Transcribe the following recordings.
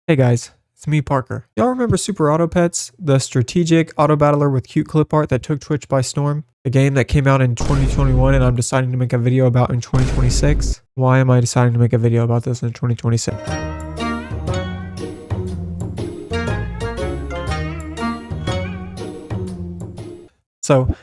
Hey guys, it's me, Parker. Y'all remember Super Auto Pets, the strategic auto battler with cute clip art that took Twitch by storm? A game that came out in 2021 and I'm deciding to make a video about in 2026. Why am I deciding to make a video about this in 2026? So,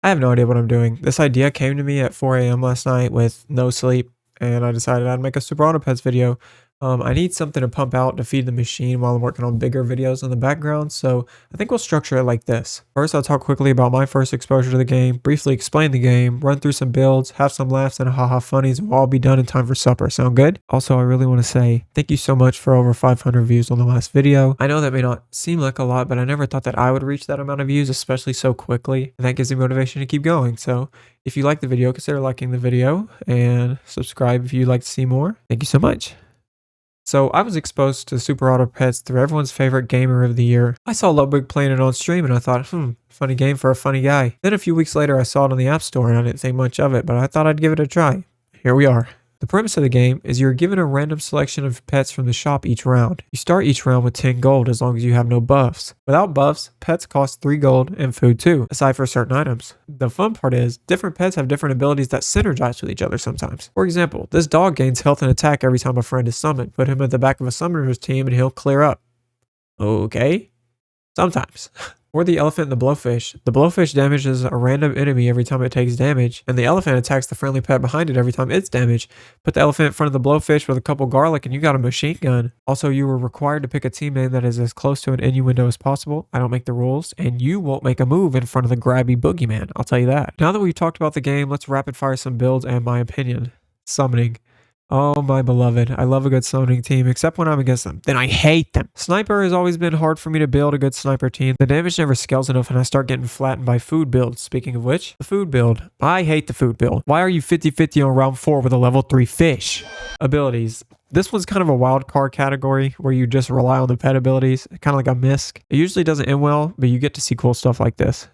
I have no idea what I'm doing. This idea came to me at 4 a.m. last night with no sleep, and I decided I'd make a Super Auto Pets video. I need something to pump out to feed the machine while I'm working on bigger videos in the background, so I think we'll structure it like this. First, I'll talk quickly about my first exposure to the game, briefly explain the game, run through some builds, have some laughs and haha funnies, and we'll all be done in time for supper. Sound good? Also, I really want to say thank you so much for over 500 views on the last video. I know that may not seem like a lot, but I never thought that I would reach that amount of views, especially so quickly, and that gives me motivation to keep going. So if you like the video, consider liking the video and subscribe if you'd like to see more. Thank you so much. So I was exposed to Super Auto Pets through everyone's favorite gamer of the year. I saw Ludwig playing it on stream and I thought, funny game for a funny guy. Then a few weeks later I saw it on the App Store and I didn't think much of it, but I thought I'd give it a try. Here we are. The premise of the game is you're given a random selection of pets from the shop each round. You start each round with 10 gold as long as you have no buffs. Without buffs, pets cost 3 gold and food too, aside for certain items. The fun part is, different pets have different abilities that synergize with each other sometimes. For example, this dog gains health and attack every time a friend is summoned. Put him at the back of a summoner's team and he'll clear up. Okay? Sometimes. Or the elephant and the blowfish. The blowfish damages a random enemy every time it takes damage, and the elephant attacks the friendly pet behind it every time it's damaged. Put the elephant in front of the blowfish with a couple garlic and you got a machine gun. Also, you were required to pick a team name that is as close to an innuendo as possible. I don't make the rules, and you won't make a move in front of the grabby boogeyman, I'll tell you that. Now that we've talked about the game, let's rapid fire some builds and my opinion. Summoning. Oh my beloved, I love a good summoning team, except when I'm against them. Then I hate them. Sniper has always been hard for me to build a good sniper team. The damage never scales enough and I start getting flattened by food builds. Speaking of which, the food build. I hate the food build. Why are you 50-50 on round 4 with a level 3 fish? Abilities. This one's kind of a wild card category where you just rely on the pet abilities, kind of like a misc. It usually doesn't end well, but you get to see cool stuff like this.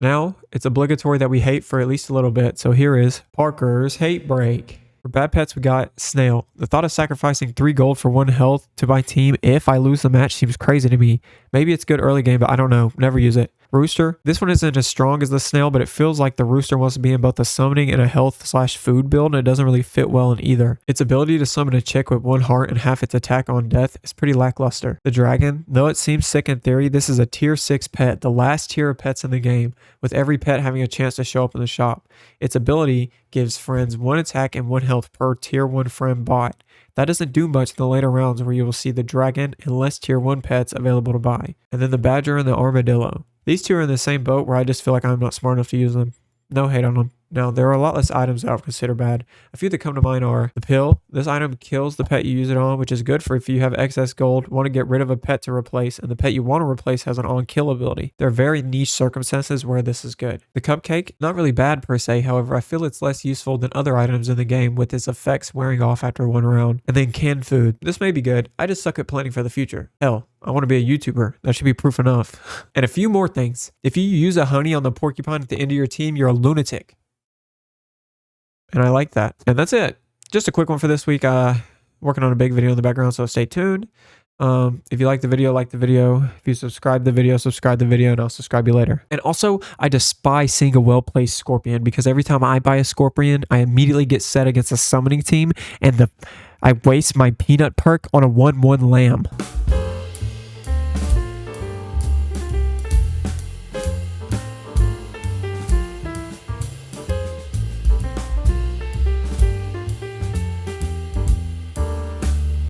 Now, it's obligatory that we hate for at least a little bit, so here is Parker's Hate Break. For bad pets, we got Snail. The thought of sacrificing 3 gold for 1 health to my team if I lose the match seems crazy to me. Maybe it's good early game, but I don't know. Never use it. Rooster. This one isn't as strong as the Snail, but it feels like the Rooster wants to be in both a summoning and a health/food build, and it doesn't really fit well in either. Its ability to summon a chick with 1 heart and half its attack on death is pretty lackluster. The Dragon. Though it seems sick in theory, this is a tier 6 pet, the last tier of pets in the game, with every pet having a chance to show up in the shop. Its ability gives friends 1 attack and 1 health per tier 1 friend bought. That doesn't do much in the later rounds where you will see the Dragon and less tier 1 pets available to buy. And then the Badger and the Armadillo. These two are in the same boat where I just feel like I'm not smart enough to use them. No hate on them. Now, there are a lot less items that I would consider bad. A few that come to mind are the Pill. This item kills the pet you use it on, which is good for if you have excess gold, want to get rid of a pet to replace, and the pet you want to replace has an on-kill ability. There are very niche circumstances where this is good. The Cupcake, not really bad per se, however, I feel it's less useful than other items in the game with its effects wearing off after 1 round. And then Canned Food. This may be good. I just suck at planning for the future. Hell, I want to be a YouTuber. That should be proof enough. And a few more things. If you use a honey on the porcupine at the end of your team, you're a lunatic. And I like that. And that's it. Just a quick one for this week. Working on a big video in the background, so stay tuned. If you like the video, like the video. If you subscribe the video, and I'll subscribe you later. And also, I despise seeing a well-placed Scorpion because every time I buy a Scorpion, I immediately get set against a summoning team and I waste my peanut perk on a 1/1 lamb.